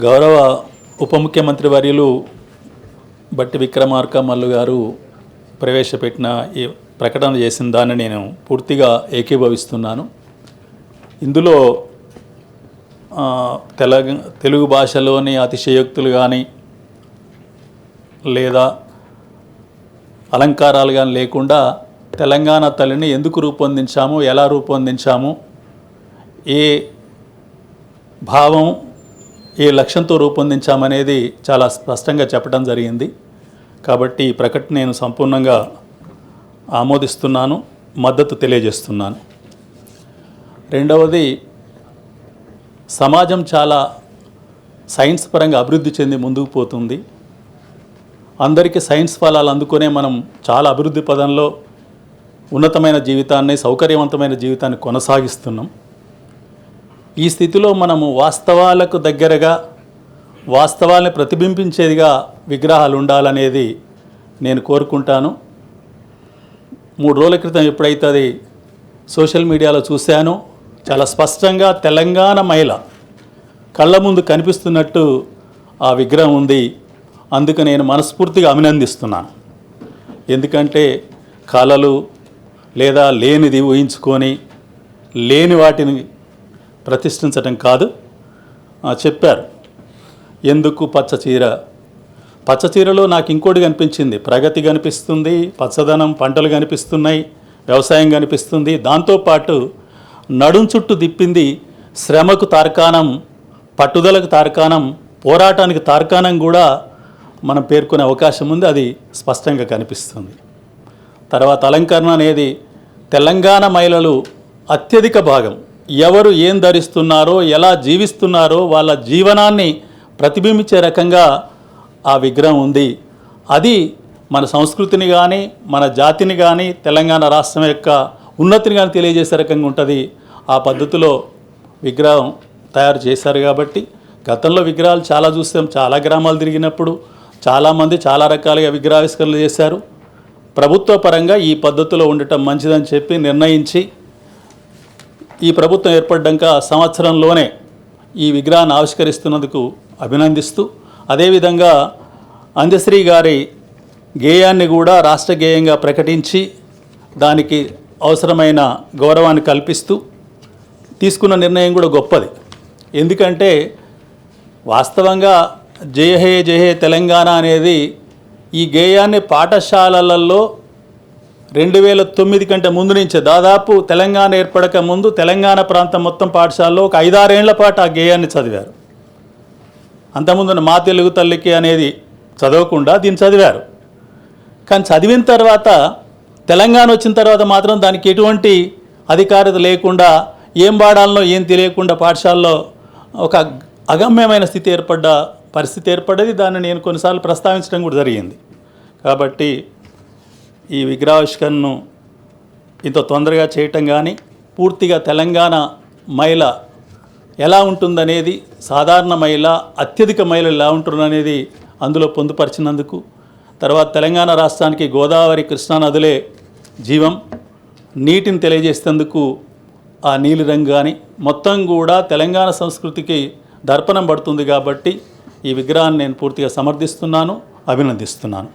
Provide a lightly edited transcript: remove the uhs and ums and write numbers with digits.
గౌరవ ఉప ముఖ్యమంత్రి వర్యులు బట్టి విక్రమార్క మల్లు గారు ప్రవేశపెట్టిన ఈ ప్రకటన చేసిన దాన్ని నేను పూర్తిగా ఏకీభవిస్తున్నాను. ఇందులో తెలుగు భాషలోని అతిశయోక్తులు కానీ లేదా అలంకారాలు కానీ లేకుండా తెలంగాణ తల్లిని ఎందుకు రూపొందించాము, ఎలా రూపొందించాము, ఏ భావం ఏ లక్ష్యంతో రూపొందించామనేది చాలా స్పష్టంగా చెప్పడం జరిగింది. కాబట్టి ఈ ప్రకటన నేను సంపూర్ణంగా ఆమోదిస్తున్నాను, మద్దతు తెలియజేస్తున్నాను. రెండవది, సమాజం చాలా సైన్స్ పరంగా అభివృద్ధి చెంది ముందుకు పోతుంది. అందరికీ సైన్స్ ఫలాలు అందుకునే మనం చాలా అభివృద్ధి పదంలో ఉన్నతమైన జీవితాన్ని, సౌకర్యవంతమైన జీవితాన్ని కొనసాగిస్తున్నాం. ఈ స్థితిలో మనము వాస్తవాలకు దగ్గరగా, వాస్తవాల్ని ప్రతిబింబించేదిగా విగ్రహాలు ఉండాలనేది నేను కోరుకుంటాను. 3 రోజుల క్రితం ఎప్పుడైతే అది సోషల్ మీడియాలో చూశానో చాలా స్పష్టంగా తెలంగాణ మహిళ కళ్ళ ముందు కనిపిస్తున్నట్టు ఆ విగ్రహం ఉంది. అందుకు నేను మనస్ఫూర్తిగా అభినందిస్తున్నాను. ఎందుకంటే కళలు లేదా లేనిది ఊహించుకొని లేని వాటిని ప్రతిష్ఠించడం కాదు. చెప్పారు ఎందుకు పచ్చ చీరలో నాకు ఇంకోటి కనిపించింది. ప్రగతి కనిపిస్తుంది, పచ్చదనం, పంటలు కనిపిస్తున్నాయి, వ్యవసాయం కనిపిస్తుంది. దాంతోపాటు నడుం చుట్టూ తిప్పింది శ్రమకు తార్కాణం, పట్టుదలకు తార్కాణం, పోరాటానికి తార్కాణం కూడా మనం పేర్కొనే అవకాశం ఉంది. అది స్పష్టంగా కనిపిస్తుంది. తర్వాత అలంకరణ అనేది తెలంగాణ మహిళలు అత్యధిక భాగం ఎవరు ఏం ధరిస్తున్నారో, ఎలా జీవిస్తున్నారో వాళ్ళ జీవనాన్ని ప్రతిబింబించే రకంగా ఆ విగ్రహం ఉంది. అది మన సంస్కృతిని కానీ, మన జాతిని కానీ, తెలంగాణ రాష్ట్రం యొక్క ఉన్నతిని కానీ తెలియజేసే రకంగా ఉంటుంది. ఆ పద్ధతిలో విగ్రహం తయారు చేశారు. కాబట్టి గతంలో విగ్రహాలు చాలా చూసాం. చాలా గ్రామాలు తిరిగినప్పుడు చాలామంది చాలా రకాలుగా విగ్రహావిష్కరణలు చేశారు. ప్రభుత్వ పరంగా ఈ పద్ధతిలో ఉండటం మంచిదని చెప్పి నిర్ణయించి ఈ ప్రభుత్వం ఏర్పడ్డాక సంవత్సరంలోనే ఈ విగ్రహాన్ని ఆవిష్కరిస్తున్నందుకు అభినందిస్తూ, అదేవిధంగా అందశ్రీ గారి గేయాన్ని కూడా రాష్ట్ర గేయంగా ప్రకటించి దానికి అవసరమైన గౌరవాన్ని కల్పిస్తూ తీసుకున్న నిర్ణయం కూడా గొప్పది. ఎందుకంటే వాస్తవంగా జయ హే జయ హే తెలంగాణ అనేది ఈ గేయాన్ని పాఠశాలలలో 2009 కంటే ముందు నుంచే, దాదాపు తెలంగాణ ఏర్పడక ముందు తెలంగాణ ప్రాంతం మొత్తం పాఠశాలలో ఒక 5-6 ఏళ్ల పాటు ఆ గేయాన్ని చదివారు. అంతకుముందు మా తెలుగు తల్లికి అనేది చదవకుండా దీన్ని చదివారు. కానీ చదివిన తర్వాత తెలంగాణ వచ్చిన తర్వాత మాత్రం దానికి ఎటువంటి అధికారత లేకుండా, ఏం పాడాలనో ఏం తెలియకుండా పాఠశాలలో ఒక అగమ్యమైన పరిస్థితి ఏర్పడ్డది. దాన్ని నేను కొన్నిసార్లు ప్రస్తావించడం కూడా జరిగింది. కాబట్టి ఈ విగ్రహావిష్కరణను ఇంత తొందరగా చేయటం కానీ, పూర్తిగా తెలంగాణ మహిళ ఎలా ఉంటుందనేది, సాధారణ మహిళ, అత్యధిక మహిళలు ఎలా ఉంటుందనేది అందులో పొందుపరిచినందుకు, తర్వాత తెలంగాణ రాష్ట్రానికి గోదావరి, కృష్ణా నదులే జీవం, నీటిని తెలియజేసేందుకు ఆ నీలిరంగు కానీ మొత్తం కూడా తెలంగాణ సంస్కృతికి దర్పణం పడుతుంది. కాబట్టి ఈ విగ్రహాన్ని నేను పూర్తిగా సమర్థిస్తున్నాను, అభినందిస్తున్నాను.